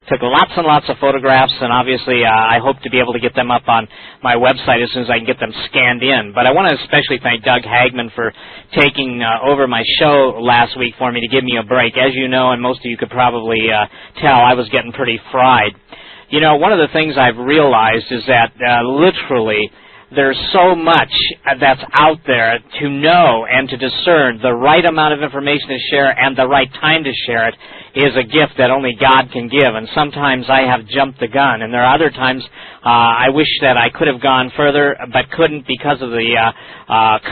Took lots and lots of photographs, and obviously I hope to be able to get them up on my website as soon as I can get them scanned in. But I want to especially thank Doug Hagman for taking over my show last week for me to give me a break. As you know, and most of you could probably tell, I was getting pretty fried. You know, one of the things I've realized is that literally there's so much that's out there to know and to discern the right amount of information to share and the right time to share it is a gift that only God can give. And sometimes I have jumped the gun, and there are other times I wish that I could have gone further but couldn't because of the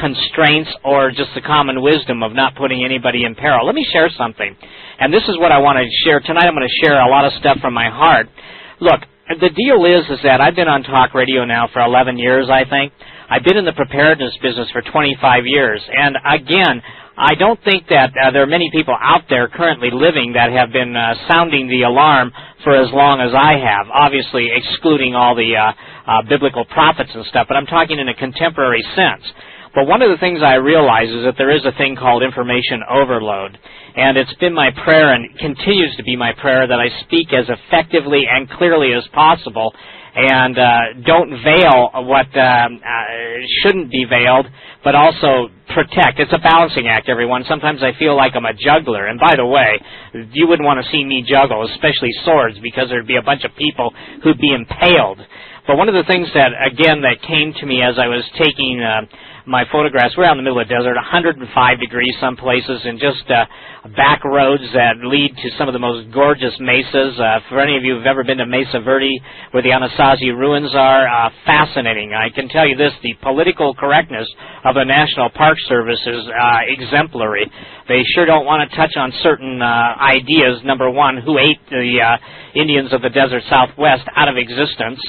constraints or just the common wisdom of not putting anybody in peril. Let me share something. And this is what I want to share. Tonight I'm going to share a lot of stuff from my heart. Look, the deal is that I've been on talk radio now for 11 years, I think. I've been in the preparedness business for 25 years. And again, I don't think that there are many people out there currently living that have been sounding the alarm for as long as I have, obviously excluding all the biblical prophets and stuff, but I'm talking in a contemporary sense. But one of the things I realize is that there is a thing called information overload. And it's been my prayer and continues to be my prayer that I speak as effectively and clearly as possible and don't veil what shouldn't be veiled, but also protect. It's a balancing act, everyone. Sometimes I feel like I'm a juggler. And by the way, you wouldn't want to see me juggle, especially swords, because there'd be a bunch of people who'd be impaled. But one of the things that, again, that came to me as I was taking my photographs, we're out in the middle of the desert, 105 degrees some places, and just back roads that lead to some of the most gorgeous mesas. For any of you who've ever been to Mesa Verde, where the Anasazi ruins are, fascinating. I can tell you this, the political correctness of the National Park Service is exemplary. They sure don't want to touch on certain ideas. Number one, who ate the Indians of the desert Southwest out of existence?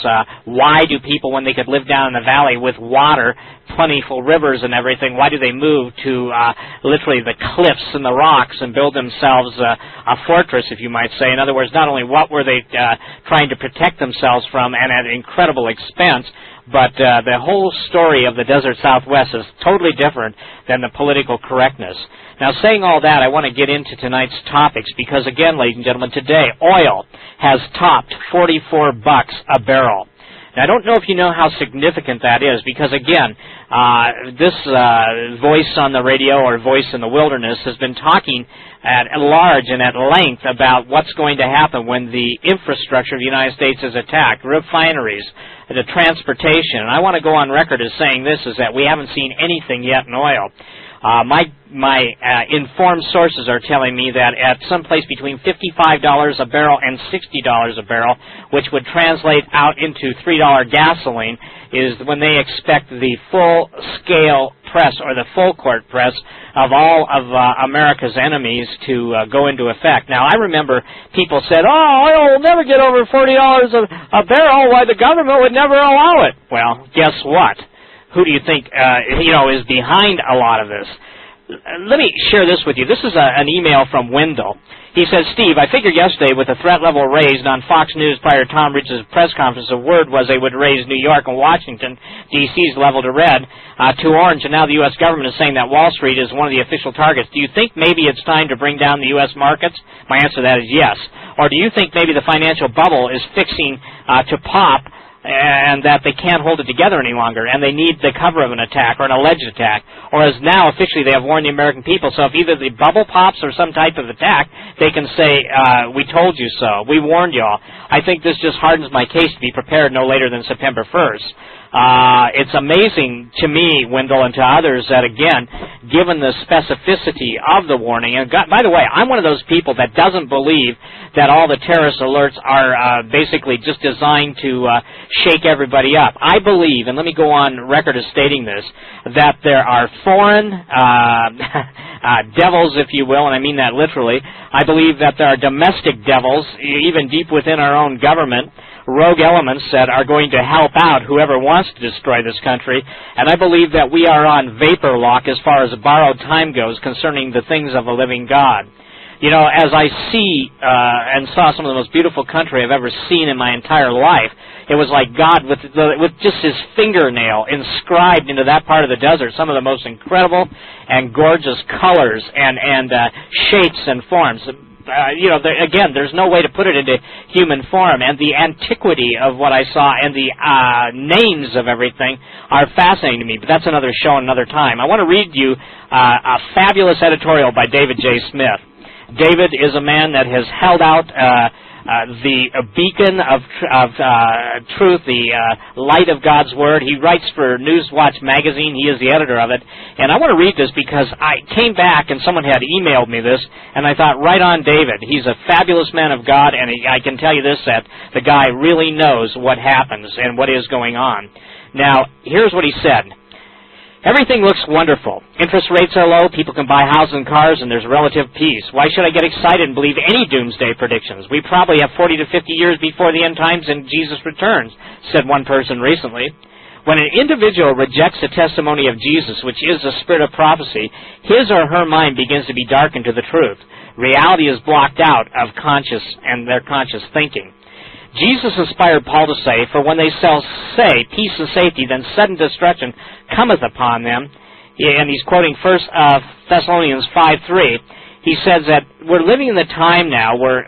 Why do people, when they could live down in the valley with water, plentiful rivers and everything, why do they move to literally the cliffs and the rocks and build themselves a fortress, if you might say? In other words, not only what were they trying to protect themselves from and at incredible expense, but the whole story of the desert Southwest is totally different than the political correctness. Now, saying all that, I want to get into tonight's topics because, again, ladies and gentlemen, today oil has topped $44 a barrel. Now, I don't know if you know how significant that is because, again, this voice on the radio or voice in the wilderness has been talking at large and at length about what's going to happen when the infrastructure of the United States is attacked, refineries, the transportation. And I want to go on record as saying this, is that we haven't seen anything yet in oil. My informed sources are telling me that at some place between $55 a barrel and $60 a barrel, which would translate out into $3 gasoline, is when they expect the full-scale press or the full-court press of all of America's enemies to go into effect. Now, I remember people said, oh, oil will never get over $40 a barrel. Why, the government would never allow it. Well, guess what? Who do you think is behind a lot of this? Let me share this with you. This is an email from Wendell. He says, Steve, I figured yesterday with the threat level raised on Fox News prior to Tom Ridge's press conference, the word was they would raise New York and Washington, D.C.'s level to red, to orange, and now the U.S. government is saying that Wall Street is one of the official targets. Do you think maybe it's time to bring down the U.S. markets? My answer to that is yes. Or do you think maybe the financial bubble is fixing to pop, and that they can't hold it together any longer, and they need the cover of an attack or an alleged attack, or as now officially they have warned the American people, so if either the bubble pops or some type of attack, they can say, we told you so, we warned you all. I think this just hardens my case to be prepared no later than September 1st. It's amazing to me, Wendell, and to others that, again, given the specificity of the warning, and by the way, I'm one of those people that doesn't believe that all the terrorist alerts are basically just designed to shake everybody up. I believe, and let me go on record as stating this, that there are foreign devils, if you will, and I mean that literally. I believe that there are domestic devils, even deep within our own government, rogue elements that are going to help out whoever wants to destroy this country, and I believe that we are on vapor lock as far as borrowed time goes concerning the things of a living God. You know, as I see and saw some of the most beautiful country I've ever seen in my entire life, it was like God with just his fingernail inscribed into that part of the desert, some of the most incredible and gorgeous colors and shapes and forms. again, there's no way to put it into human form, and the antiquity of what I saw and the names of everything are fascinating to me, but that's another show another time. I want to read you a fabulous editorial by David J. Smith. David is a man that has held out the beacon of truth, the light of God's Word. He writes for Newswatch magazine. He is the editor of it. And I want to read this because I came back and someone had emailed me this, and I thought, right on David. He's a fabulous man of God, and I can tell you this, that the guy really knows what happens and what is going on. Now, here's what he said. Everything looks wonderful. Interest rates are low, people can buy houses and cars, and there's relative peace. Why should I get excited and believe any doomsday predictions? We probably have 40 to 50 years before the end times and Jesus returns, said one person recently. When an individual rejects the testimony of Jesus, which is the spirit of prophecy, his or her mind begins to be darkened to the truth. Reality is blocked out of their conscious thinking. Jesus inspired Paul to say, for when they say peace and safety, then sudden destruction cometh upon them. And he's quoting 1 Thessalonians 5:3. He says that we're living in the time now where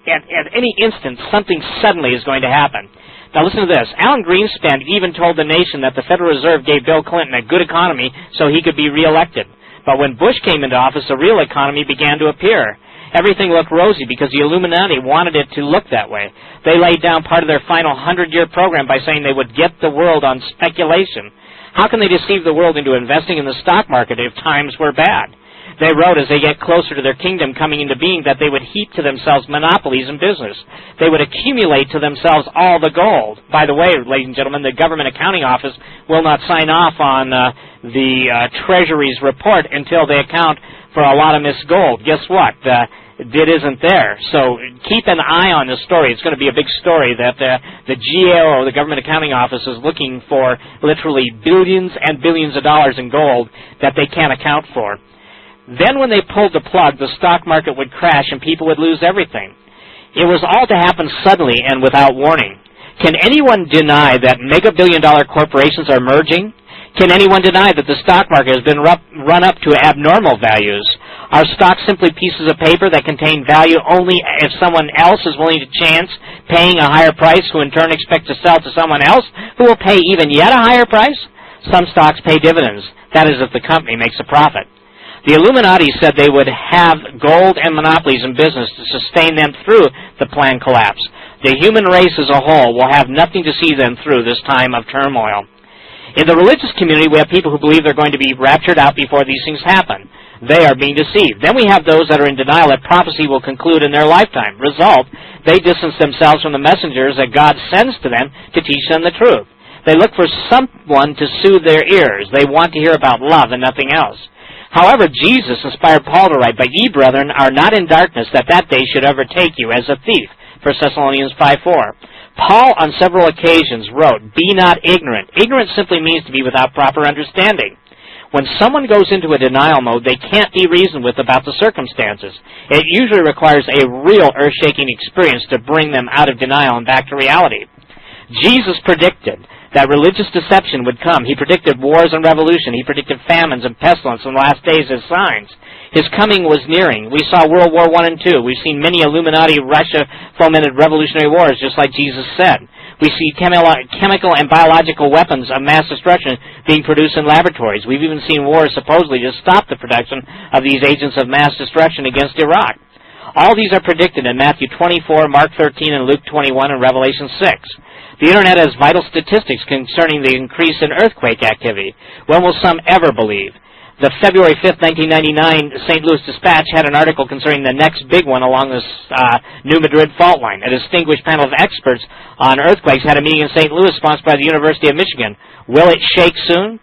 at any instant something suddenly is going to happen. Now listen to this. Alan Greenspan even told the nation that the Federal Reserve gave Bill Clinton a good economy so he could be reelected. But when Bush came into office, the real economy began to appear. Everything looked rosy because the Illuminati wanted it to look that way. They laid down part of their final 100-year program by saying they would get the world on speculation. How can they deceive the world into investing in the stock market if times were bad? They wrote as they get closer to their kingdom coming into being that they would heap to themselves monopolies in business. They would accumulate to themselves all the gold. By the way, ladies and gentlemen, the Government Accounting Office will not sign off on the Treasury's report until they account for a lot of missed gold. Guess what? It isn't there. So keep an eye on this story. It's going to be a big story that the GAO, the Government Accounting Office, is looking for literally billions and billions of dollars in gold that they can't account for. Then when they pulled the plug, the stock market would crash and people would lose everything. It was all to happen suddenly and without warning. Can anyone deny that mega-billion-dollar corporations are merging? Can anyone deny that the stock market has been run up to abnormal values? Are stocks simply pieces of paper that contain value only if someone else is willing to chance paying a higher price, who in turn expects to sell to someone else who will pay even yet a higher price? Some stocks pay dividends. That is if the company makes a profit. The Illuminati said they would have gold and monopolies in business to sustain them through the planned collapse. The human race as a whole will have nothing to see them through this time of turmoil. In the religious community, we have people who believe they're going to be raptured out before these things happen. They are being deceived. Then we have those that are in denial that prophecy will conclude in their lifetime. Result, they distance themselves from the messengers that God sends to them to teach them the truth. They look for someone to soothe their ears. They want to hear about love and nothing else. However, Jesus inspired Paul to write, "But ye, brethren, are not in darkness, that day should overtake you as a thief." 1 Thessalonians 5:4. Paul, on several occasions, wrote, "Be not ignorant." Ignorance simply means to be without proper understanding. When someone goes into a denial mode, they can't be reasoned with about the circumstances. It usually requires a real earth-shaking experience to bring them out of denial and back to reality. Jesus predicted that religious deception would come. He predicted wars and revolution. He predicted famines and pestilence in the last days as signs. His coming was nearing. We saw World War I and II. We've seen many Illuminati, Russia-fomented revolutionary wars, just like Jesus said. We see chemical and biological weapons of mass destruction being produced in laboratories. We've even seen wars supposedly to stop the production of these agents of mass destruction against Iraq. All these are predicted in Matthew 24, Mark 13, and Luke 21, and Revelation 6. The Internet has vital statistics concerning the increase in earthquake activity. When will some ever believe? The February 5th, 1999 St. Louis Dispatch had an article concerning the next big one along this New Madrid fault line. A distinguished panel of experts on earthquakes had a meeting in St. Louis sponsored by the University of Michigan. Will it shake soon?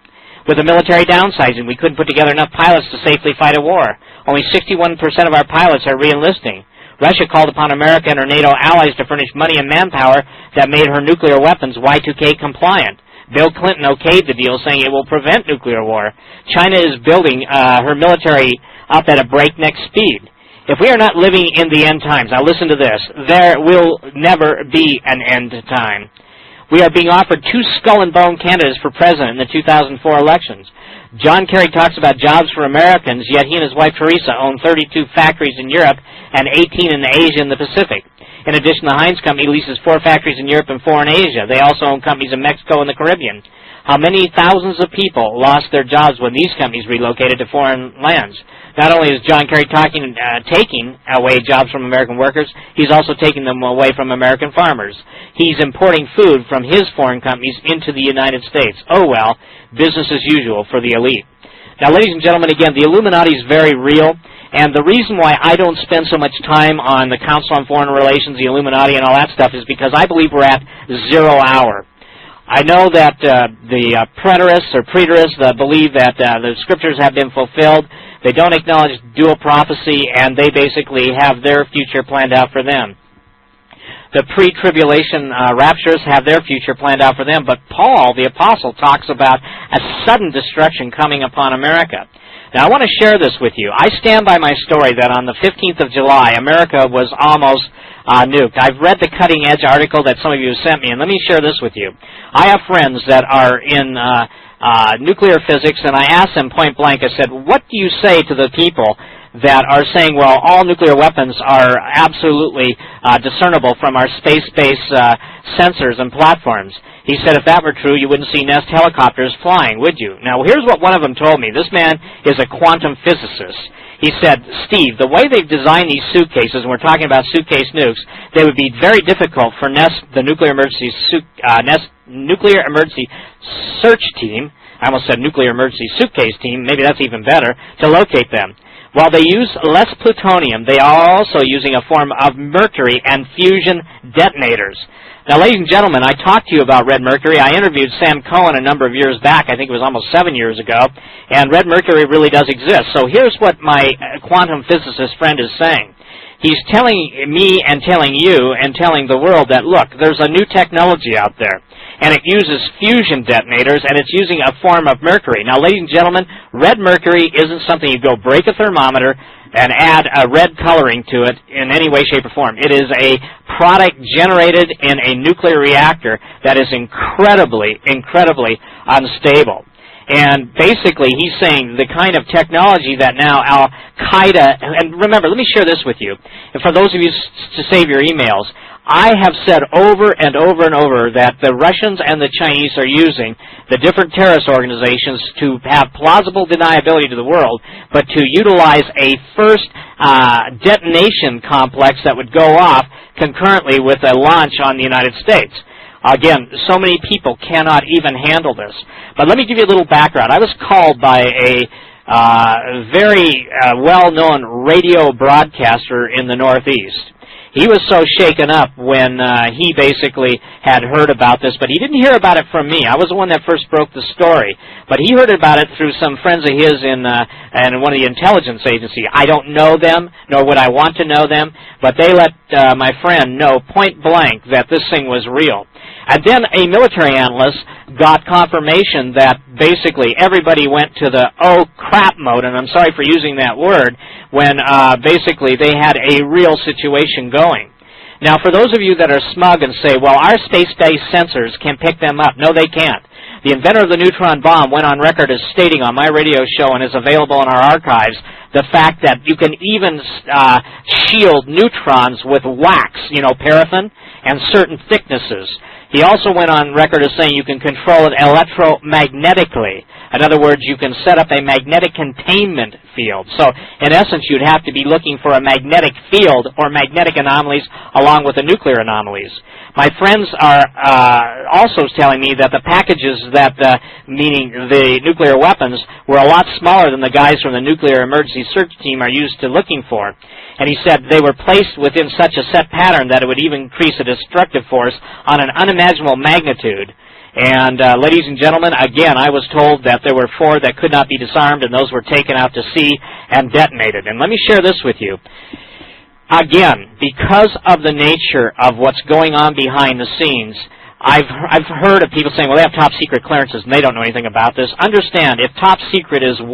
With the military downsizing, we couldn't put together enough pilots to safely fight a war. Only 61% of our pilots are re-enlisting. Russia called upon America and her NATO allies to furnish money and manpower that made her nuclear weapons Y2K compliant. Bill Clinton okayed the deal, saying it will prevent nuclear war. China is building her military up at a breakneck speed. If we are not living in the end times, now listen to this, there will never be an end time. We are being offered two skull-and-bone candidates for president in the 2004 elections. John Kerry talks about jobs for Americans, yet he and his wife Teresa own 32 factories in Europe and 18 in Asia and the Pacific. In addition, the Heinz Company leases 4 factories in Europe and 4 in Asia. They also own companies in Mexico and the Caribbean. How many thousands of people lost their jobs when these companies relocated to foreign lands? Not only is John Kerry taking away jobs from American workers, he's also taking them away from American farmers. He's importing food from his foreign companies into the United States. Oh well, business as usual for the elite. Now, ladies and gentlemen, again, the Illuminati is very real. And the reason why I don't spend so much time on the Council on Foreign Relations, the Illuminati, and all that stuff is because I believe we're at 0 hour. I know that the preterists or preterists believe that the scriptures have been fulfilled. They don't acknowledge dual prophecy, and they basically have their future planned out for them. The pre-tribulation rapturists have their future planned out for them, but Paul, the apostle, talks about a sudden destruction coming upon America. Now, I want to share this with you. I stand by my story that on the 15th of July, America was almost nuked. I've read the cutting-edge article that some of you sent me, and let me share this with you. I have friends that are in nuclear physics, and I asked them point blank, I said, what do you say to the people that are saying, well, all nuclear weapons are absolutely discernible from our space-based sensors and platforms? He said, if that were true, you wouldn't see Nest helicopters flying, would you? Now, here's what one of them told me. This man is a quantum physicist. He said, Steve, the way they've designed these suitcases, and we're talking about suitcase nukes, they would be very difficult for Nest, the nuclear emergency search team, I almost said nuclear emergency suitcase team, maybe that's even better, to locate them. While they use less plutonium, they are also using a form of mercury and fusion detonators. Now, ladies and gentlemen, I talked to you about red mercury. I interviewed Sam Cohen a number of years back. I think it was almost 7 years ago. And red mercury really does exist. So here's what my quantum physicist friend is saying. He's telling me and telling you and telling the world that, look, there's a new technology out there. And it uses fusion detonators, and it's using a form of mercury. Now, ladies and gentlemen, red mercury isn't something you go break a thermometer and add a red coloring to it in any way, shape, or form. It is a product generated in a nuclear reactor that is incredibly, incredibly unstable. And basically, he's saying the kind of technology that now Al-Qaeda, and remember, let me share this with you, and for those of you to save your emails, I have said over and over and over that the Russians and the Chinese are using the different terrorist organizations to have plausible deniability to the world, but to utilize a first detonation complex that would go off concurrently with a launch on the United States. Again, so many people cannot even handle this. But let me give you a little background. I was called by a very well-known radio broadcaster in the Northeast. He was so shaken up when he basically had heard about this, but he didn't hear about it from me. I was the one that first broke the story. But he heard about it through some friends of his in one of the intelligence agencies. I don't know them, nor would I want to know them, but they let my friend know point blank that this thing was real. And then a military analyst got confirmation that basically everybody went to the oh crap mode, and I'm sorry for using that word, when basically they had a real situation going. Now, for those of you that are smug and say, well, our space-based sensors can pick them up, no, they can't. The inventor of the neutron bomb went on record as stating on my radio show and is available in our archives the fact that you can even shield neutrons with wax, paraffin, and certain thicknesses. He also went on record as saying you can control it electromagnetically. In other words, you can set up a magnetic containment field. So, in essence, you'd have to be looking for a magnetic field or magnetic anomalies along with the nuclear anomalies. My friends are also telling me that the packages meaning the nuclear weapons, were a lot smaller than the guys from the nuclear emergency search team are used to looking for. And he said they were placed within such a set pattern that it would even increase a destructive force on an unimaginable magnitude. And ladies and gentlemen, again, I was told that there were 4 that could not be disarmed, and those were taken out to sea and detonated. And let me share this with you. Again, because of the nature of what's going on behind the scenes, I've heard of people saying, well, they have top secret clearances and they don't know anything about this. Understand, if top secret is 1,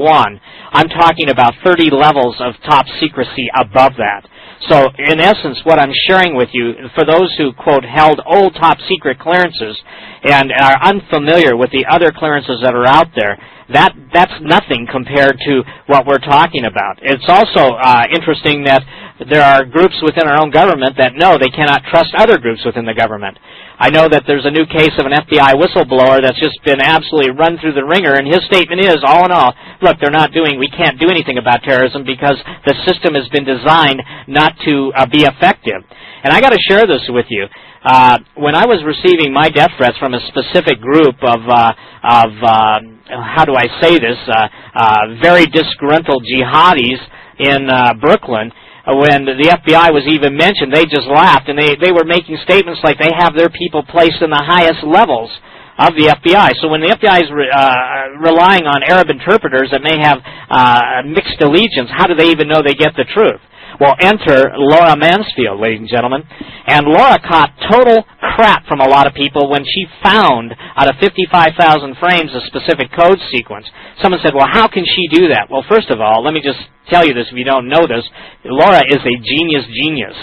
I'm talking about 30 levels of top secrecy above that. So, in essence, what I'm sharing with you, for those who, quote, held old top-secret clearances and are unfamiliar with the other clearances that are out there, that's nothing compared to what we're talking about. It's also interesting that there are groups within our own government that know they cannot trust other groups within the government. I know that there's a new case of an FBI whistleblower that's just been absolutely run through the ringer, and his statement is, all in all, look, we can't do anything about terrorism because the system has been designed not to be effective. And I got to share this with you. When I was receiving my death threats from a specific group of how do I say this, very disgruntled jihadis in Brooklyn, when the FBI was even mentioned, they just laughed, and they were making statements like they have their people placed in the highest levels of the FBI. So when the FBI is relying on Arab interpreters that may have mixed allegiance, how do they even know they get the truth? Well, enter Laura Mansfield, ladies and gentlemen. And Laura caught total crap from a lot of people when she found, out of 55,000 frames, a specific code sequence. Someone said, well, how can she do that? Well, first of all, let me just tell you this if you don't know this. Laura is a genius.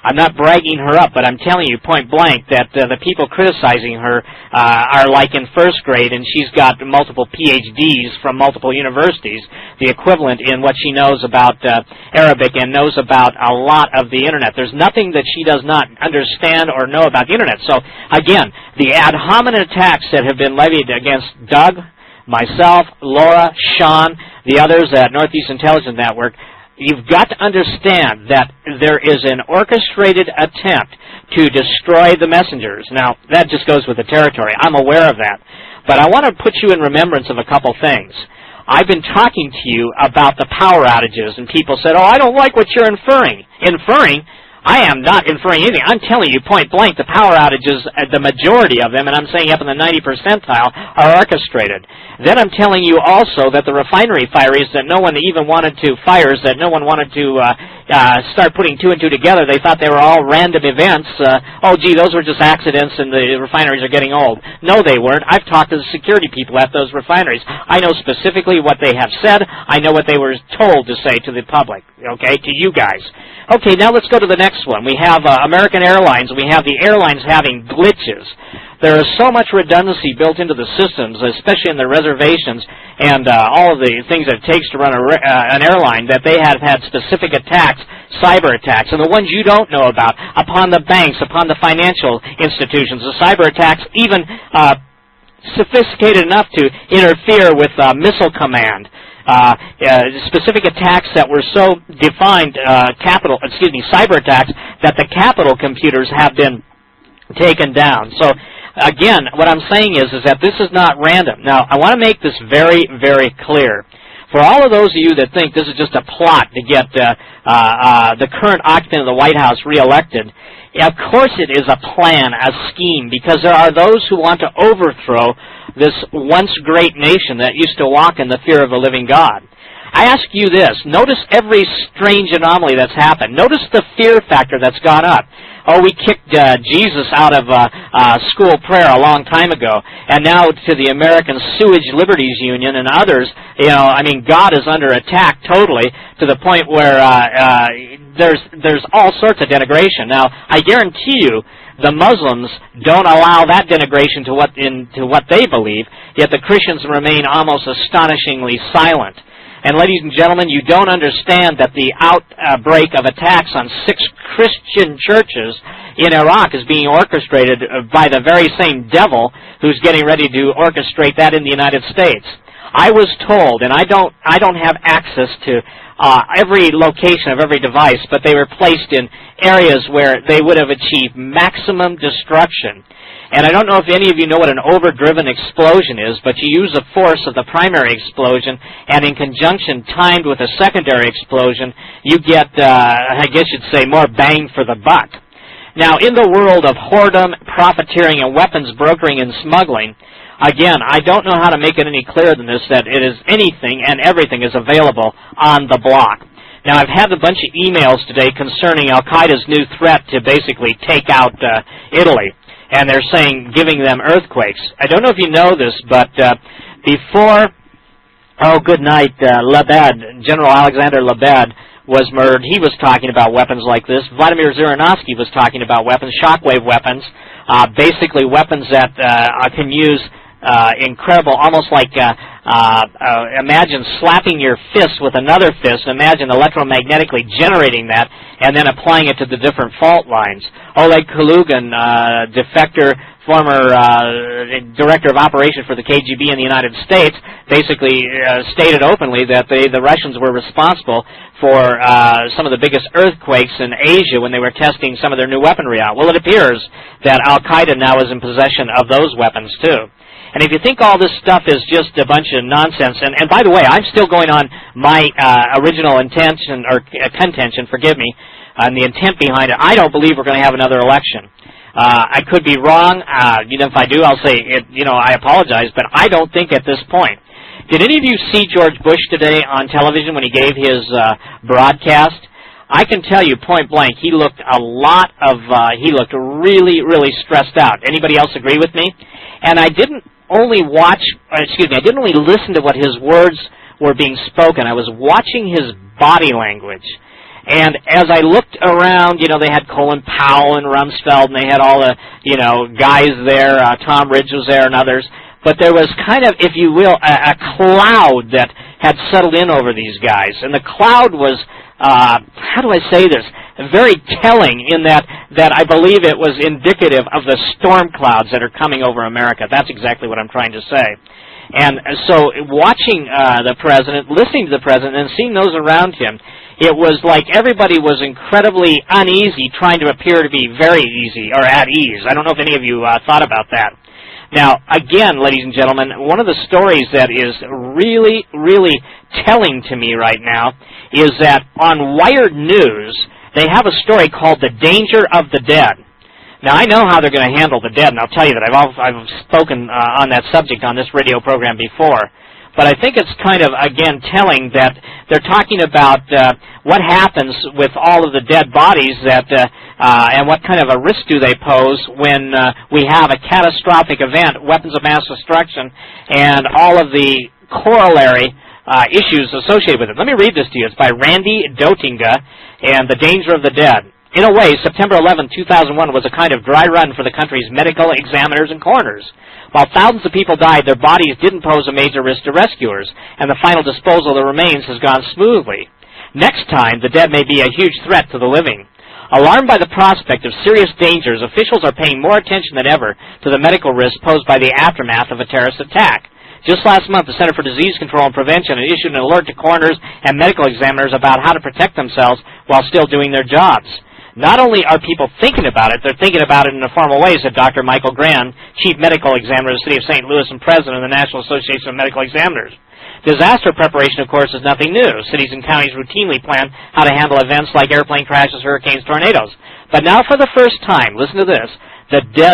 I'm not bragging her up, but I'm telling you point blank that the people criticizing her are like in first grade, and she's got multiple PhDs from multiple universities, the equivalent in what she knows about Arabic and knows about a lot of the Internet. There's nothing that she does not understand or know about the Internet. So, again, the ad hominem attacks that have been levied against Doug, myself, Laura, Sean, the others at Northeast Intelligence Network, you've got to understand that there is an orchestrated attempt to destroy the messengers. Now, that just goes with the territory. I'm aware of that. But I want to put you in remembrance of a couple things. I've been talking to you about the power outages, and people said, oh, I don't like what you're inferring. Inferring? I am not inferring anything. I'm telling you point blank, the power outages, the majority of them, and I'm saying up in the 90 percentile, are orchestrated. Then I'm telling you also that the refinery fires that no one even wanted to, that no one wanted to start putting two and two together, they thought they were all random events. Oh, gee, those were just accidents and the refineries are getting old. No, they weren't. I've talked to the security people at those refineries. I know specifically what they have said. I know what they were told to say to the public, okay, to you guys. Okay, now let's go to the next one. We have American Airlines. We have the airlines having glitches. There is so much redundancy built into the systems, especially in the reservations and all of the things that it takes to run an airline, that they have had specific attacks, cyber attacks, and the ones you don't know about, upon the banks, upon the financial institutions, the cyber attacks even sophisticated enough to interfere with missile command. Specific attacks that were so defined, cyber attacks, that the Capitol computers have been taken down. So, again, what I'm saying is that this is not random. Now, I want to make this very, very clear. For all of those of you that think this is just a plot to get the current occupant of the White House reelected, of course it is a plan, a scheme, because there are those who want to overthrow this once great nation that used to walk in the fear of the living God. I ask you this. Notice every strange anomaly that's happened. Notice the fear factor that's gone up. Oh, we kicked Jesus out of school prayer a long time ago, and now to the American Sewage Liberties Union and others, God is under attack totally, to the point where there's all sorts of denigration. Now, I guarantee you, the Muslims don't allow that denigration to what they believe, yet the Christians remain almost astonishingly silent. And ladies and gentlemen, you don't understand that the outbreak of attacks on 6 Christian churches in Iraq is being orchestrated by the very same devil who's getting ready to orchestrate that in the United States. I was told, and I don't have access to every location of every device, but they were placed in areas where they would have achieved maximum destruction. And I don't know if any of you know what an overdriven explosion is, but you use the force of the primary explosion, and in conjunction timed with a secondary explosion, you get, I guess you'd say, more bang for the buck. Now, in the world of whoredom, profiteering, and weapons brokering and smuggling, again, I don't know how to make it any clearer than this, that it is anything and everything is available on the block. Now, I've had a bunch of emails today concerning Al-Qaeda's new threat to basically take out Italy. And they're saying, giving them earthquakes. I don't know if you know this, but before, General Alexander Lebed was murdered, he was talking about weapons like this. Vladimir Zhirinovsky was talking about weapons, shockwave weapons, basically weapons that can use incredible, almost like imagine slapping your fist with another fist. Imagine electromagnetically generating that and then applying it to the different fault lines. Oleg Kalugin, defector, former director of operations for the KGB in the United States, basically stated openly that the Russians were responsible for some of the biggest earthquakes in Asia when they were testing some of their new weaponry out. Well, it appears that Al-Qaeda now is in possession of those weapons, too. And if you think all this stuff is just a bunch of nonsense, and by the way, I'm still going on my original intention, or contention, forgive me, on the intent behind it. I don't believe we're going to have another election. I could be wrong. If I do, I'll say, I apologize, but I don't think at this point. Did any of you see George Bush today on television when he gave his broadcast? I can tell you point blank, he looked he looked really, really stressed out. Anybody else agree with me? And I didn't only I didn't only listen to what his words were being spoken. I was watching his body language. And as I looked around, they had Colin Powell and Rumsfeld, and they had all the, guys there. Tom Ridge was there and others. But there was kind of, if you will, a cloud that had settled in over these guys. And the cloud was, how do I say this, very telling in that I believe it was indicative of the storm clouds that are coming over America. That's exactly what I'm trying to say. And so watching the president, listening to the president, and seeing those around him, it was like everybody was incredibly uneasy, trying to appear to be very easy or at ease. I don't know if any of you thought about that. Now, again, ladies and gentlemen, one of the stories that is really, really telling to me right now is that on Wired News, they have a story called The Danger of the Dead. Now, I know how they're going to handle the dead, and I'll tell you that I've spoken on that subject on this radio program before. But I think it's kind of, again, telling that they're talking about what happens with all of the dead bodies and what kind of a risk do they pose when we have a catastrophic event, weapons of mass destruction, and all of the corollary issues associated with it. Let me read this to you. It's by Randy Dotinga, and The Danger of the Dead. In a way, September 11, 2001 was a kind of dry run for the country's medical examiners and coroners. While thousands of people died, their bodies didn't pose a major risk to rescuers, and the final disposal of the remains has gone smoothly. Next time, the dead may be a huge threat to the living. Alarmed by the prospect of serious dangers, officials are paying more attention than ever to the medical risks posed by the aftermath of a terrorist attack. Just last month, the Center for Disease Control and Prevention had issued an alert to coroners and medical examiners about how to protect themselves while still doing their jobs. Not only are people thinking about it, they're thinking about it in a formal way, said Dr. Michael Graham, Chief Medical Examiner of the City of St. Louis and President of the National Association of Medical Examiners. Disaster preparation, of course, is nothing new. Cities and counties routinely plan how to handle events like airplane crashes, hurricanes, tornadoes. But now for the first time, listen to this,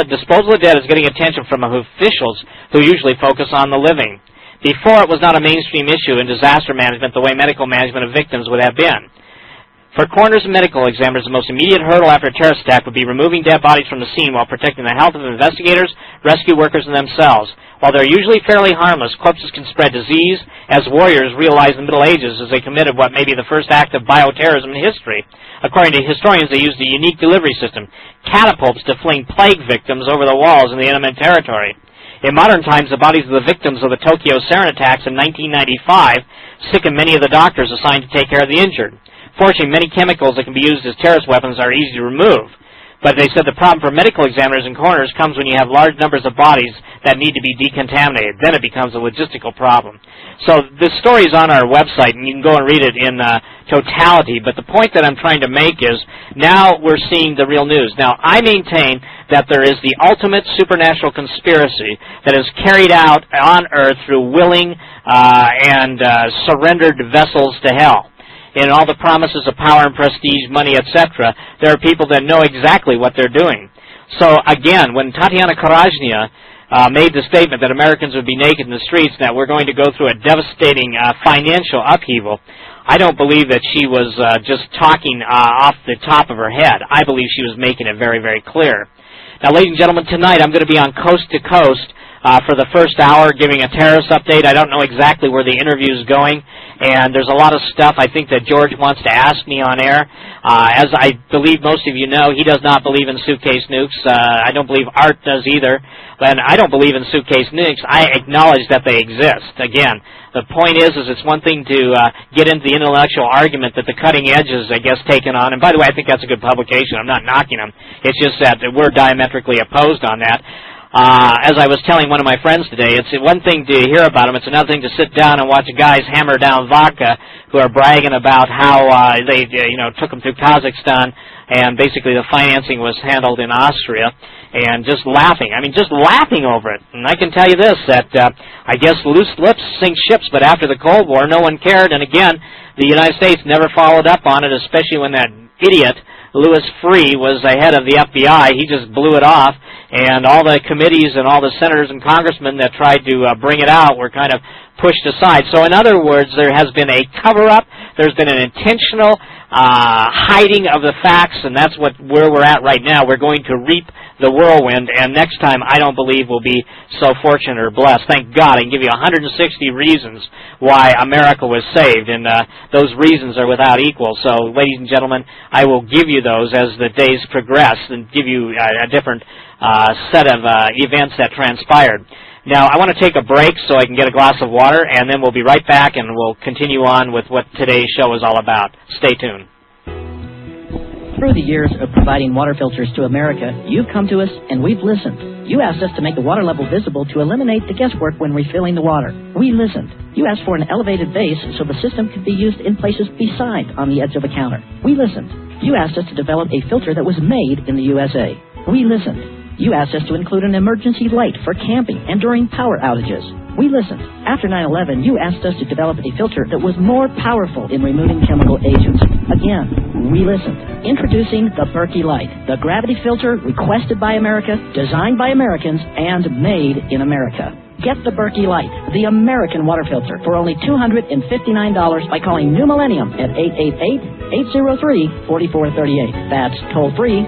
disposal of dead is getting attention from officials who usually focus on the living. Before, it was not a mainstream issue in disaster management the way medical management of victims would have been. For coroners and medical examiners, the most immediate hurdle after a terrorist attack would be removing dead bodies from the scene while protecting the health of investigators, rescue workers, and themselves. While they're usually fairly harmless, corpses can spread disease, as warriors realized in the Middle Ages as they committed what may be the first act of bioterrorism in history. According to historians, they used a unique delivery system, catapults to fling plague victims over the walls in the enemy territory. In modern times, the bodies of the victims of the Tokyo sarin attacks in 1995 sickened many of the doctors assigned to take care of the injured. Fortunately, many chemicals that can be used as terrorist weapons are easy to remove. But they said the problem for medical examiners and coroners comes when you have large numbers of bodies that need to be decontaminated. Then it becomes a logistical problem. So this story is on our website, and you can go and read it in totality. But the point that I'm trying to make is now we're seeing the real news. Now, I maintain that there is the ultimate supernatural conspiracy that is carried out on Earth through willing and surrendered vessels to hell. In all the promises of power and prestige, money, etc., there are people that know exactly what they're doing. So, again, when Tatiana Karajnia made the statement that Americans would be naked in the streets, that we're going to go through a devastating financial upheaval, I don't believe that she was just talking off the top of her head. I believe she was making it very, very clear. Now, ladies and gentlemen, tonight I'm going to be on Coast to Coast for the first hour, giving a terrorist update. I don't know exactly where the interview is going, and there's a lot of stuff I think that George wants to ask me on air. As I believe most of you know, he does not believe in suitcase nukes. I don't believe Art does either. But I don't believe in suitcase nukes. I acknowledge that they exist. Again, the point is it's one thing to get into the intellectual argument that the cutting edge is, I guess, taken on. And by the way, I think that's a good publication. I'm not knocking them. It's just that we're diametrically opposed on that. As I was telling one of my friends today, it's one thing to hear about them. It's another thing to sit down and watch guys hammer down vodka who are bragging about how they took them through Kazakhstan, and basically the financing was handled in Austria, and just laughing. I mean, just laughing over it. And I can tell you this, that I guess loose lips sink ships, but after the Cold War, no one cared. And again, the United States never followed up on it, especially when that idiot Louis Freeh was the head of the FBI. He just blew it off, and all the committees and all the senators and congressmen that tried to bring it out were kind of pushed aside. So in other words, there has been a cover-up. There's been an intentional hiding of the facts, and that's where we're at right now. We're going to reap the whirlwind, and next time I don't believe we'll be so fortunate or blessed. Thank God. I can give you 160 reasons why America was saved, and those reasons are without equal. So, ladies and gentlemen, I will give you those as the days progress and give you a different set of events that transpired. Now, I want to take a break so I can get a glass of water, and then we'll be right back, and we'll continue on with what today's show is all about. Stay tuned. Through the years of providing water filters to America, you've come to us, and we've listened. You asked us to make the water level visible to eliminate the guesswork when refilling the water. We listened. You asked for an elevated base so the system could be used in places beside on the edge of a counter. We listened. You asked us to develop a filter that was made in the USA. We listened. You asked us to include an emergency light for camping and during power outages. We listened. After 9/11, you asked us to develop a filter that was more powerful in removing chemical agents. Again, we listened. Introducing the Berkey Light, the gravity filter requested by America, designed by Americans, and made in America. Get the Berkey Light, the American water filter, for only $259 by calling New Millennium at 888-803-4438. That's toll-free,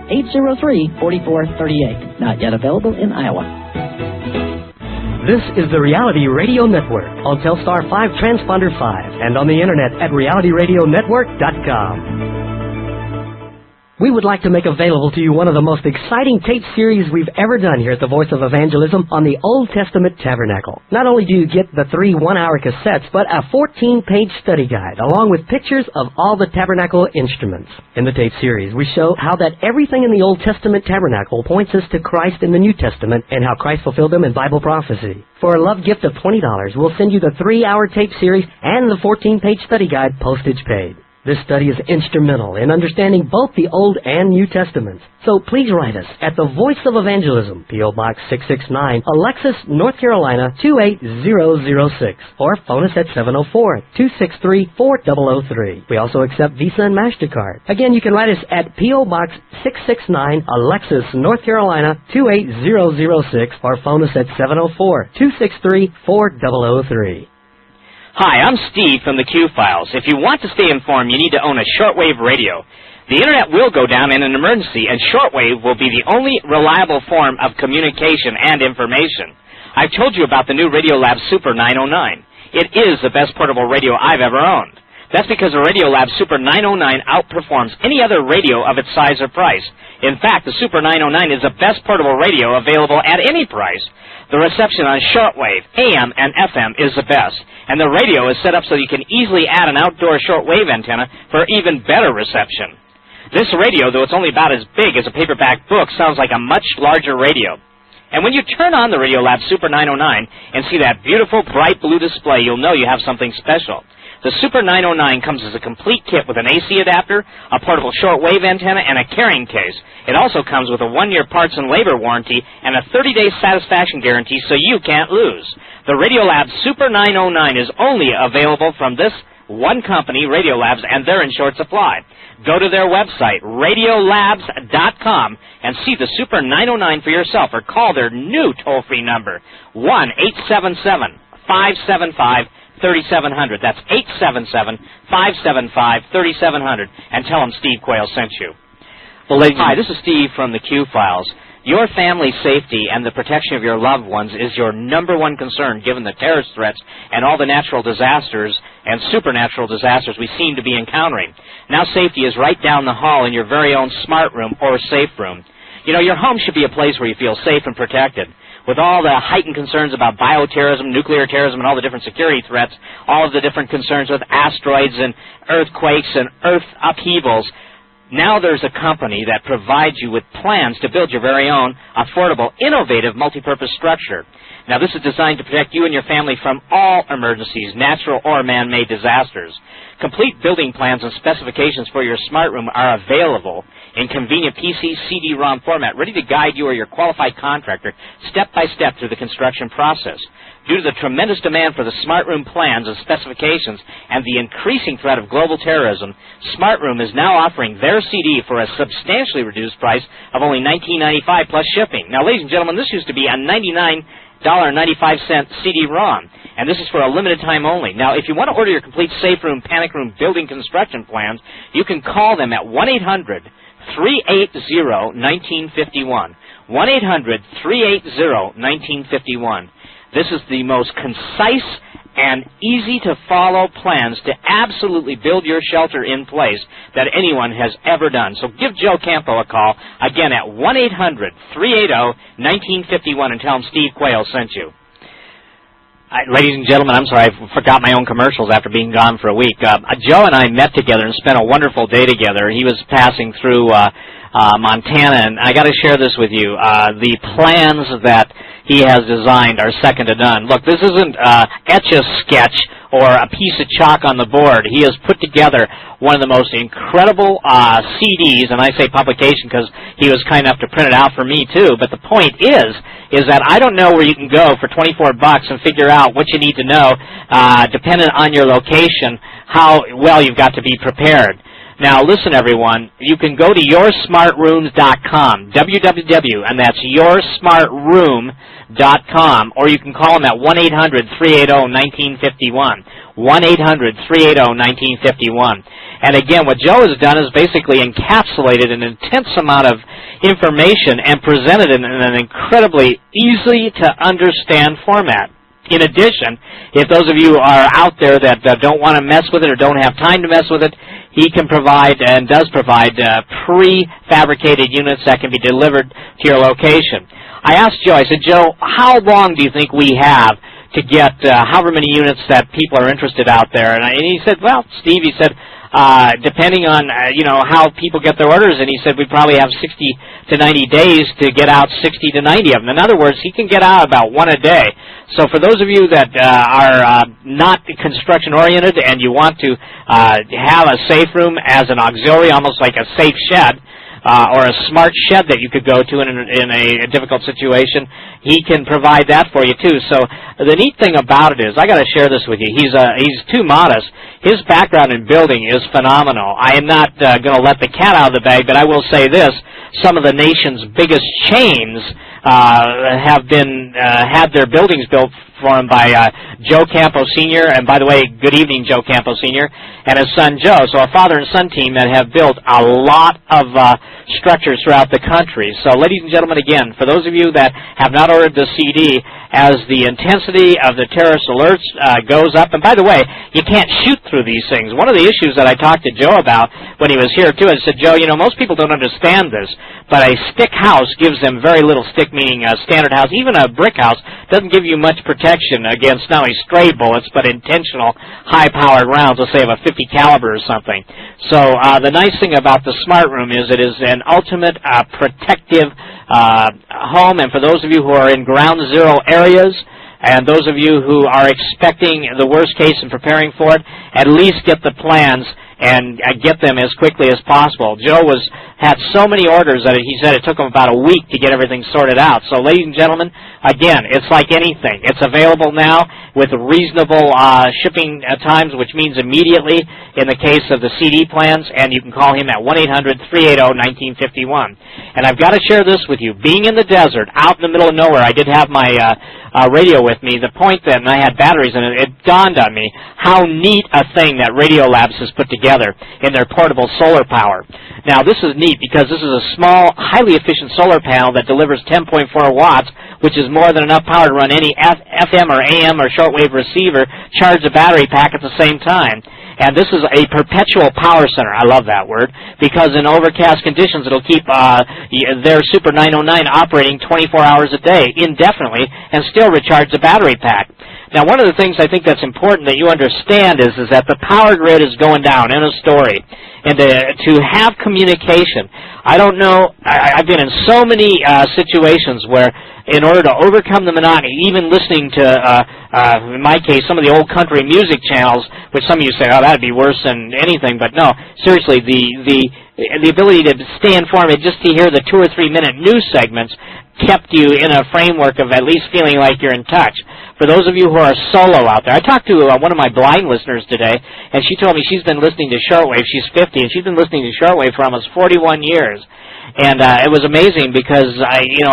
888-803-4438. Not yet available in Iowa. This is the Reality Radio Network on Telstar 5 Transponder 5 and on the internet at realityradionetwork.com. We would like to make available to you one of the most exciting tape series we've ever done here at the Voice of Evangelism on the Old Testament Tabernacle. Not only do you get the 3 one-hour cassettes, but a 14-page study guide, along with pictures of all the tabernacle instruments. In the tape series, we show how that everything in the Old Testament Tabernacle points us to Christ in the New Testament and how Christ fulfilled them in Bible prophecy. For a love gift of $20, we'll send you the 3-hour tape series and the 14-page study guide, postage paid. This study is instrumental in understanding both the Old and New Testaments. So please write us at the Voice of Evangelism, P.O. Box 669, Alexis, North Carolina 28006, or phone us at 704-263-4003. We also accept Visa and MasterCard. Again, you can write us at P.O. Box 669, Alexis, North Carolina 28006, or phone us at 704-263-4003. Hi, I'm Steve from the Q-Files. If you want to stay informed, you need to own a shortwave radio. The Internet will go down in an emergency, and shortwave will be the only reliable form of communication and information. I've told you about the new Radiolab Super 909. It is the best portable radio I've ever owned. That's because the Radiolab Super 909 outperforms any other radio of its size or price. In fact, the Super 909 is the best portable radio available at any price. The reception on shortwave, AM, and FM is the best, and the radio is set up so you can easily add an outdoor shortwave antenna for even better reception. This radio, though it's only about as big as a paperback book, sounds like a much larger radio. And when you turn on the Radiolab Super 909 and see that beautiful bright blue display, you'll know you have something special. The Super 909 comes as a complete kit with an AC adapter, a portable shortwave antenna, and a carrying case. It also comes with a 1-year parts and labor warranty and a 30-day satisfaction guarantee, so you can't lose. The Radiolab Super 909 is only available from this one company, Radiolabs, and they're in short supply. Go to their website, radiolabs.com, and see the Super 909 for yourself, or call their new toll-free number, 1-877-575-3700. That's 877-575-3700, and tell them Steve Quayle sent you. Well, hi, this is Steve from the Q-Files. Your family's safety and the protection of your loved ones is your number one concern given the terrorist threats and all the natural disasters and supernatural disasters we seem to be encountering. Now safety is right down the hall in your very own smart room or safe room. You know, your home should be a place where you feel safe and protected. With all the heightened concerns about bioterrorism, nuclear terrorism, and all the different security threats, all of the different concerns with asteroids and earthquakes and earth upheavals, now there's a company that provides you with plans to build your very own affordable, innovative, multi-purpose structure. Now, this is designed to protect you and your family from all emergencies, natural or man-made disasters. Complete building plans and specifications for your smart room are available in convenient PC, CD-ROM format, ready to guide you or your qualified contractor step by step through the construction process. Due to the tremendous demand for the Smart Room plans and specifications and the increasing threat of global terrorism, Smart Room is now offering their CD for a substantially reduced price of only $19.95 plus shipping. Now, ladies and gentlemen, this used to be a $99.95 CD-ROM, and this is for a limited time only. Now, if you want to order your complete safe room, panic room, building construction plans, you can call them at 1-800-380-1951. 1-800-380-1951. This is the most concise and easy-to-follow plans to absolutely build your shelter in place that anyone has ever done. So give Joe Campo a call, again, at 1-800-380-1951, and tell him Steve Quayle sent you. Ladies and gentlemen, I'm sorry, I forgot my own commercials after being gone for a week. Joe and I met together and spent a wonderful day together. He was passing through Montana, and I got to share this with you. The plans that he has designed are second to none. Look, this isn't etch-a-sketch or a piece of chalk on the board. He has put together one of the most incredible CDs, and I say publication because he was kind enough to print it out for me too, but the point is that I don't know where you can go for $24 and figure out what you need to know, dependent on your location, how well you've got to be prepared. Now, listen, everyone, you can go to yoursmartrooms.com, www, and that's yoursmartroom.com, or you can call them at 1-800-380-1951, 1-800-380-1951. And again, what Joe has done is basically encapsulated an intense amount of information and presented it in an incredibly easy-to-understand format. In addition, if those of you are out there that don't want to mess with it or don't have time to mess with it, he can provide and does provide prefabricated units that can be delivered to your location. I asked Joe, I said, Joe, how long do you think we have to get however many units that people are interested out there? And he said, well, Steve, he said, depending on, how people get their orders, and he said we probably have 60 to 90 days to get out 60 to 90 of them. In other words, he can get out about one a day. So for those of you that are not construction-oriented and you want to have a safe room as an auxiliary, almost like a safe shed, or a smart shed that you could go to in a difficult situation, he can provide that for you too. So the neat thing about it is, I got to share this with you. He's too modest. His background in building is phenomenal. I am not going to let the cat out of the bag, but I will say this: some of the nation's biggest chains have had their buildings built for him by Joe Campo Sr., and by the way, good evening, Joe Campo Sr., and his son Joe. So a father and son team that have built a lot of structures throughout the country. So ladies and gentlemen, again, for those of you that have not ordered the CD, as the intensity of the terrorist alerts goes up, and by the way, you can't shoot through these things. One of the issues that I talked to Joe about when he was here too, I said, Joe, most people don't understand this, but a stick house gives them very little. Stick meaning a standard house. Even a brick house doesn't give you much protection against not only stray bullets, but intentional high-powered rounds, let's say of a 50 caliber or something. So the nice thing about the Smart Room is it is an ultimate protective home, and for those of you who are in ground zero areas, and those of you who are expecting the worst case and preparing for it, at least get the plans and get them as quickly as possible. Joe had so many orders that he said it took him about a week to get everything sorted out. So, ladies and gentlemen, Again, it's like anything. It's available now with reasonable shipping times, which means immediately in the case of the CD plans, and you can call him at 1-800-380-1951. And I've got to share this with you. Being in the desert, out in the middle of nowhere, I did have my radio with me. The point that, and I had batteries in it, it dawned on me how neat a thing that Radiolabs has put together in their portable solar power. Now, this is neat because this is a small, highly efficient solar panel that delivers 10.4 watts, which is more than enough power to run any FM or AM or shortwave receiver, charge the battery pack at the same time. And this is a perpetual power center. I love that word, because in overcast conditions, it'll keep their Super 909 operating 24 hours a day, indefinitely, and still recharge the battery pack. Now, one of the things I think that's important that you understand is that the power grid is going down in a story. And to have communication, I don't know, I've been in so many situations where in order to overcome the monotony, even listening to, in my case, some of the old country music channels, which some of you say, oh, that'd be worse than anything, but no, seriously, the ability to stay informed and just to hear the 2 or 3 minute news segments kept you in a framework of at least feeling like you're in touch. For those of you who are solo out there, I talked to one of my blind listeners today, and she told me she's been listening to shortwave. She's 50, and she's been listening to shortwave for almost 41 years. And it was amazing because,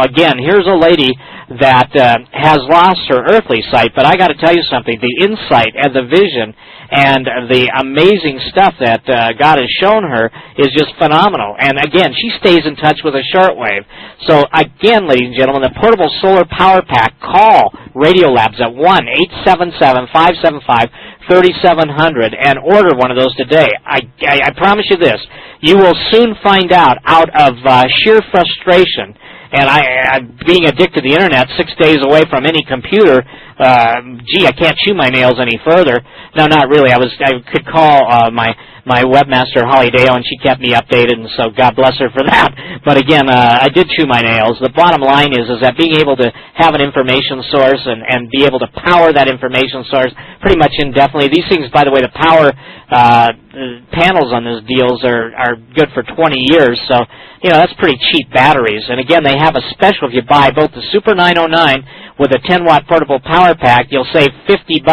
again, here's a lady that has lost her earthly sight, but I got to tell you something, the insight and the vision and the amazing stuff that God has shown her is just phenomenal. And again, she stays in touch with a shortwave. So again, ladies and gentlemen, the portable solar power pack, call Radiolabs at 1-877-575-3700 and order one of those today. I promise you this, you will soon find out of sheer frustration. And I being addicted to the internet 6 days away from any computer, I can't chew my nails any further. No, not really. I could call my webmaster, Holly Dale, and she kept me updated, and so God bless her for that. But again, I did chew my nails. The bottom line is that being able to have an information source and be able to power that information source pretty much indefinitely. These things, by the way, the power panels on these deals are good for 20 years, so that's pretty cheap batteries. And again, they have a special. If you buy both the Super 909 with a 10-watt portable power pack, you'll save $50.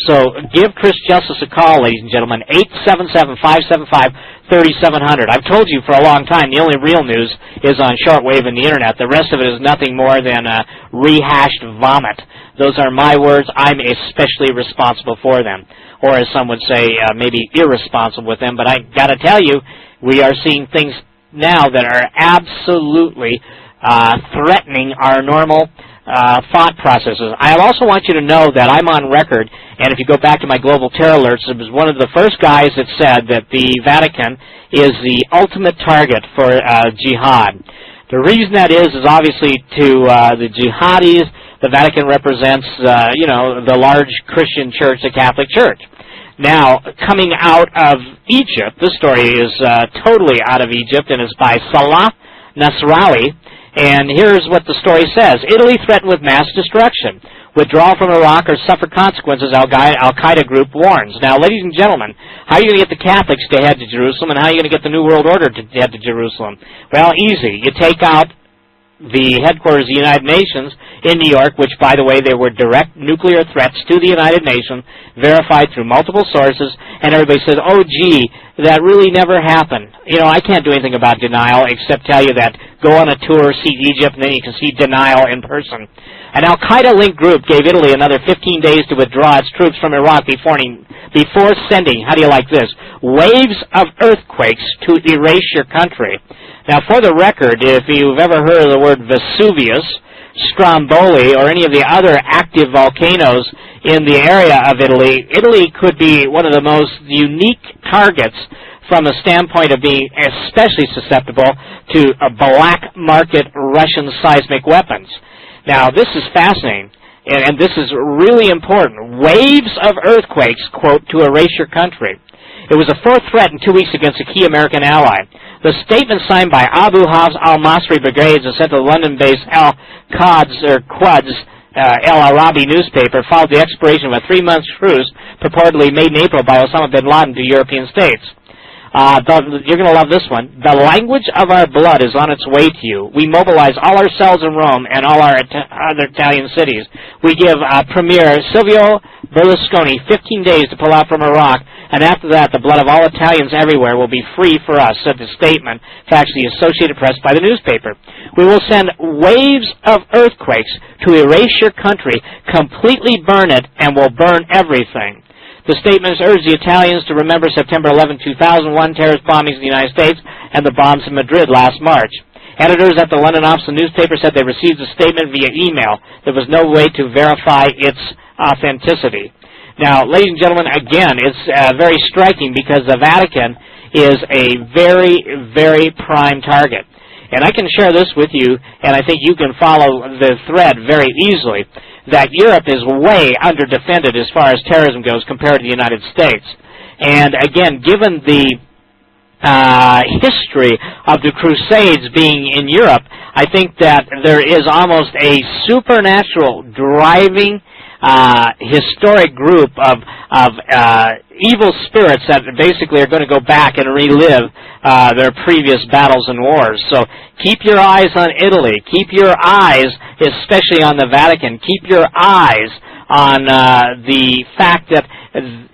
So give Chris Justice a call, ladies and gentlemen, 877-575-3700. I've told you for a long time the only real news is on shortwave and the internet. The rest of it is nothing more than rehashed vomit. Those are my words. I'm especially responsible for them. Or as some would say, maybe irresponsible with them. But I got to tell you, we are seeing things now that are absolutely threatening our normal thought processes. I also want you to know that I'm on record, and if you go back to my Global Terror Alerts, it was one of the first guys that said that the Vatican is the ultimate target for jihad. The reason that is obviously to the jihadis, the Vatican represents, the large Christian church, the Catholic Church. Now, coming out of Egypt, this story is totally out of Egypt, and it's by Salah Nasrawi. And here's what the story says. Italy threatened with mass destruction. Withdrawal from Iraq or suffer consequences, Al-Qaeda group warns. Now, ladies and gentlemen, how are you going to get the Catholics to head to Jerusalem, and how are you going to get the New World Order to head to Jerusalem? Well, easy. You take out the headquarters of the United Nations in New York, which, by the way, there were direct nuclear threats to the United Nations, verified through multiple sources, and everybody says, oh, gee, that really never happened. I can't do anything about denial except tell you that go on a tour, see Egypt, and then you can see denial in person. An Al-Qaeda-linked group gave Italy another 15 days to withdraw its troops from Iraq before sending, how do you like this, waves of earthquakes to erase your country. Now, for the record, if you've ever heard of the word Vesuvius, Stromboli, or any of the other active volcanoes in the area of Italy, Italy could be one of the most unique targets from a standpoint of being especially susceptible to black market Russian seismic weapons. Now, this is fascinating, and this is really important. Waves of earthquakes, quote, to erase your country. It was a fourth threat in 2 weeks against a key American ally. The statement signed by Abu Hafs al-Masri brigades and sent to the London-based Quds El Arabi newspaper followed the expiration of a 3-month truce purportedly made in April by Osama bin Laden to European states. You're going to love this one. The language of our blood is on its way to you. We mobilize all our cells in Rome and all our other Italian cities. We give Premier Silvio Berlusconi 15 days to pull out from Iraq, and after that, the blood of all Italians everywhere will be free for us, said the statement, faxed the Associated Press by the newspaper. We will send waves of earthquakes to erase your country, completely burn it, and will burn everything. The statements urged the Italians to remember September 11, 2001, terrorist bombings in the United States and the bombs in Madrid last March. Editors at the London office of the newspaper said they received the statement via email. There was no way to verify its authenticity. Now, ladies and gentlemen, again, it's very striking because the Vatican is a very, very prime target. And I can share this with you, and I think you can follow the thread very easily, that Europe is way under-defended as far as terrorism goes compared to the United States. And again, given the history of the Crusades being in Europe, I think that there is almost a supernatural driving historic group of evil spirits that basically are going to go back and relive their previous battles and wars. So keep your eyes on Italy. Keep your eyes, especially on the Vatican. Keep your eyes on the fact that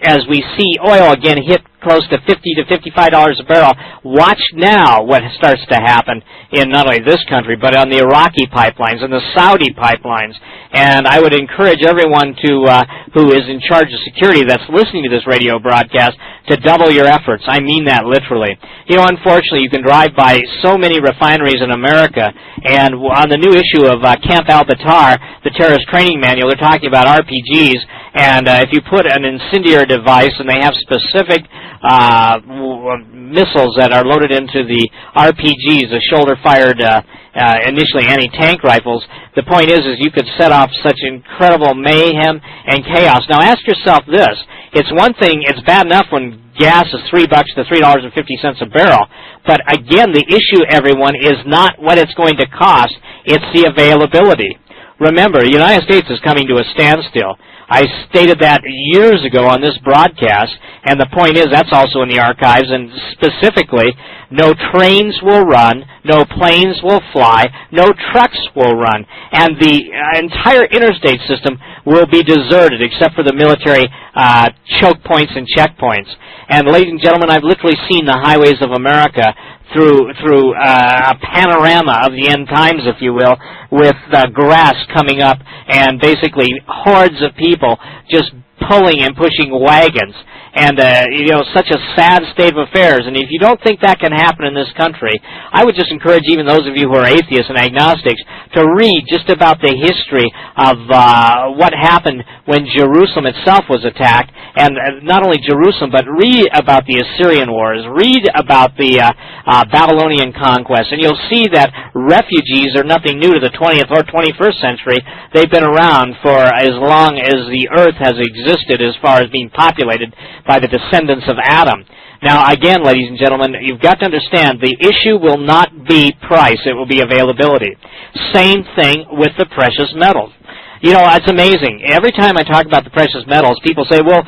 as we see oil again hit close to $50 to $55 a barrel, watch now what starts to happen in not only this country, but on the Iraqi pipelines and the Saudi pipelines. And I would encourage everyone to who is in charge of security that's listening to this radio broadcast to double your efforts. I mean that literally. You know, unfortunately, you can drive by so many refineries in America, and on the new issue of Camp Al-Batar, the terrorist training manual, they're talking about RPGs, and if you put an incendiary device, and they have specific missiles that are loaded into the RPGs, the shoulder-fired, initially anti-tank rifles. The point is you could set off such incredible mayhem and chaos. Now ask yourself this. It's one thing, it's bad enough when gas is $3 to $3.50 a barrel, but again, the issue, everyone, is not what it's going to cost, it's the availability. Remember, the United States is coming to a standstill. I stated that years ago on this broadcast, and the point is that's also in the archives, and specifically, no trains will run, no planes will fly, no trucks will run, and the entire interstate system will be deserted except for the military choke points and checkpoints. And ladies and gentlemen, I've literally seen the highways of America through a panorama of the end times, if you will, with grass coming up and basically hordes of people just pulling and pushing wagons. And, such a sad state of affairs. And if you don't think that can happen in this country, I would just encourage even those of you who are atheists and agnostics to read just about the history of what happened when Jerusalem itself was attacked. And not only Jerusalem, but read about the Assyrian wars. Read about the Babylonian conquest. And you'll see that refugees are nothing new to the 20th or 21st century. They've been around for as long as the earth has existed as far as being populated by the descendants of Adam. Now, again, ladies and gentlemen, you've got to understand the issue will not be price, it will be availability. Same thing with the precious metals. You know, it's amazing. Every time I talk about the precious metals, people say, well,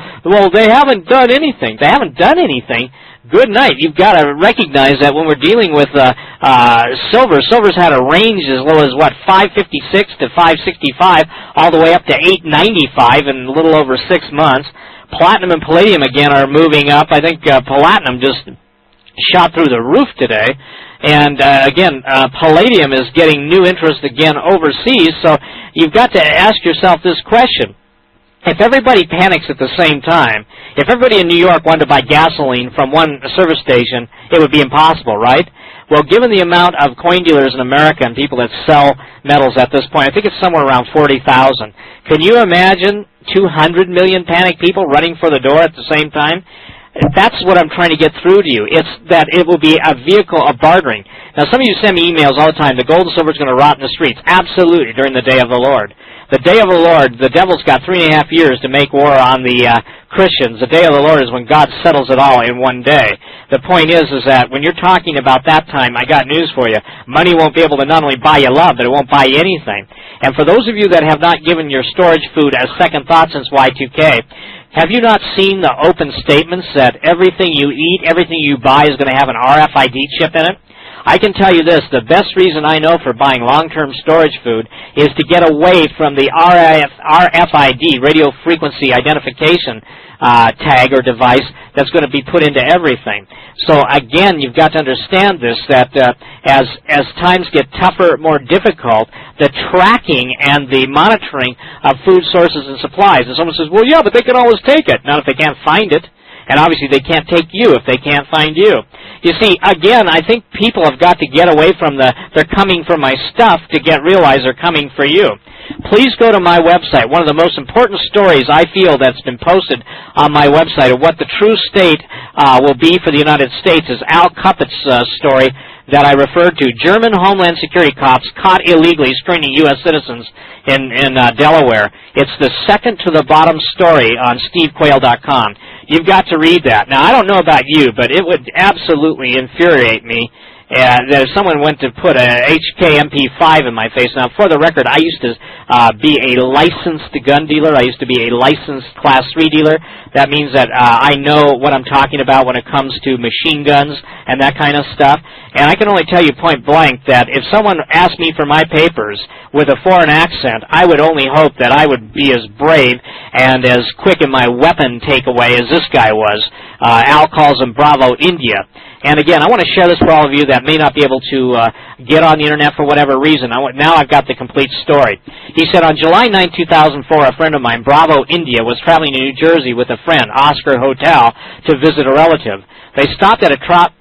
they haven't done anything. They haven't done anything. Good night. You've got to recognize that when we're dealing with silver's had a range as low as, $556 to $565, all the way up to $895 in a little over 6 months. Platinum and palladium, again, are moving up. I think platinum just shot through the roof today. And, again, palladium is getting new interest again overseas. So you've got to ask yourself this question. If everybody panics at the same time, if everybody in New York wanted to buy gasoline from one service station, it would be impossible, right? Well, given the amount of coin dealers in America and people that sell metals at this point, I think it's somewhere around 40,000. Can you imagine 200 million panic people running for the door at the same time? That's what I'm trying to get through to you. It's that it will be a vehicle of bartering. Now, some of you send me emails all the time. The gold and silver is going to rot in the streets. Absolutely, during the day of the Lord. The day of the Lord, the devil's got 3.5 years to make war on the Christians. The day of the Lord is when God settles it all in one day. The point is that when you're talking about that time, I got news for you. Money won't be able to not only buy you love, but it won't buy you anything. And for those of you that have not given your storage food a second thought since Y2K, Have you not seen the open statements that everything you eat, everything you buy is going to have an RFID chip in it? I can tell you this, the best reason I know for buying long-term storage food is to get away from the RFID, radio frequency identification tag or device that's going to be put into everything. So again, you've got to understand this, that as times get tougher, more difficult, the tracking and the monitoring of food sources and supplies. And someone says, well, yeah, but they can always take it. Not if they can't find it. And obviously they can't take you if they can't find you. You see, again, I think people have got to get away from they're coming for my stuff to realize they're coming for you. Please go to my website. One of the most important stories I feel that's been posted on my website of what the true state will be for the United States is Al Cuppett's story that I referred to. German Homeland Security cops caught illegally screening U.S. citizens in Delaware. It's the second to the bottom story on SteveQuayle.com. You've got to read that. Now, I don't know about you, but it would absolutely infuriate me that if someone went to put a HK-MP5 in my face. Now, for the record, I used to be a licensed gun dealer. I used to be a licensed Class 3 dealer. That means that I know what I'm talking about when it comes to machine guns and that kind of stuff. And I can only tell you point blank that if someone asked me for my papers with a foreign accent, I would only hope that I would be as brave and as quick in my weapon takeaway as this guy was. Al calls him Bravo India. And again, I want to share this for all of you that may not be able to get on the Internet for whatever reason. Now I've got the complete story. He said, on July 9, 2004, a friend of mine, Bravo India, was traveling to New Jersey with a friend, Oscar Hotel, to visit a relative. They stopped at a truck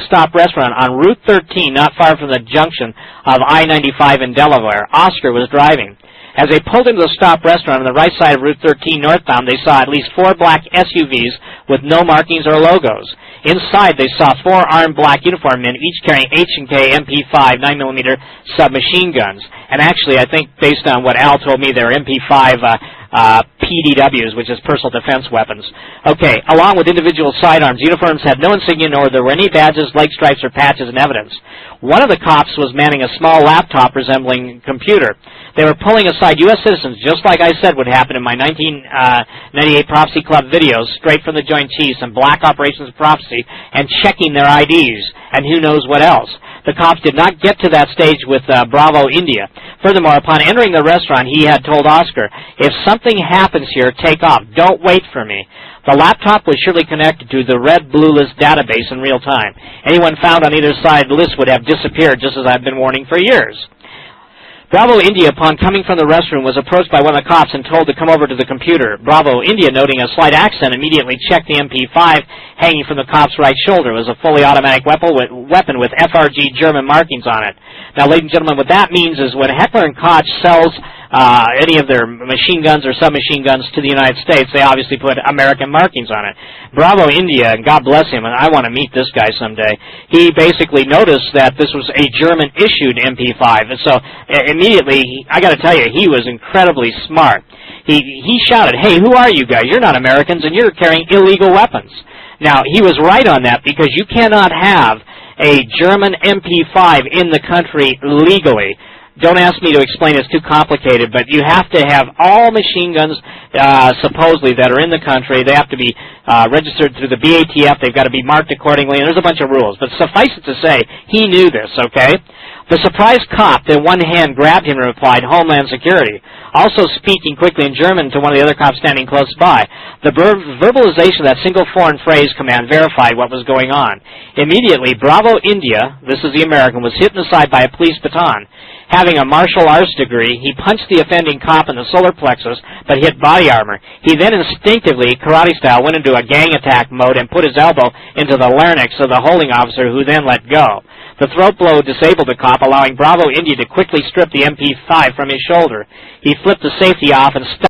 stop restaurant on Route 13, not far from the junction of I-95 in Delaware. Oscar was driving. As they pulled into the stop restaurant on the right side of Route 13 northbound, they saw at least 4 black SUVs with no markings or logos. Inside, they saw 4 armed black uniformed men, each carrying H&K MP5 9mm submachine guns. And actually, I think based on what Al told me, they're MP5 PDWs, which is personal defense weapons. Okay, along with individual sidearms, uniforms had no insignia nor there were any badges, leg stripes, or patches in evidence. One of the cops was manning a small laptop resembling a computer. They were pulling aside U.S. citizens, just like I said would happen in my 1998 Prophecy Club videos, straight from the Joint Chiefs and Black Operations Prophecy, and checking their IDs, and who knows what else. The cops did not get to that stage with Bravo India. Furthermore, upon entering the restaurant, he had told Oscar, if something happens here, take off. Don't wait for me. The laptop was surely connected to the Red Blue List database in real time. Anyone found on either side of the list would have disappeared, just as I've been warning for years. Bravo India, upon coming from the restroom, was approached by one of the cops and told to come over to the computer. Bravo India, noting a slight accent, immediately checked the MP5 hanging from the cop's right shoulder. It was a fully automatic weapon with FRG German markings on it. Now, ladies and gentlemen, what that means is when Heckler & Koch sells any of their machine guns or submachine guns to the United States, they obviously put American markings on it. Bravo India, and God bless him, and I want to meet this guy someday, he basically noticed that this was a German-issued MP5, and so immediately, I got to tell you, he was incredibly smart. He shouted, hey, who are you guys? You're not Americans, and you're carrying illegal weapons. Now, he was right on that, because you cannot have a German MP5 in the country legally. Don't ask me to explain, it's too complicated, but you have to have all machine guns, supposedly, that are in the country. They have to be registered through the BATF. They've got to be marked accordingly, and there's a bunch of rules. But suffice it to say, he knew this, okay? The surprised cop, in one hand, grabbed him and replied, Homeland Security, also speaking quickly in German to one of the other cops standing close by. The verbalization of that single foreign phrase command verified what was going on. Immediately, Bravo India, this is the American, was hit in the side by a police baton. Having a martial arts degree, he punched the offending cop in the solar plexus, but hit body armor. He then instinctively, karate style, went into a gang attack mode and put his elbow into the larynx of the holding officer, who then let go. The throat blow disabled the cop, allowing Bravo India to quickly strip the MP5 from his shoulder. He flipped the safety off and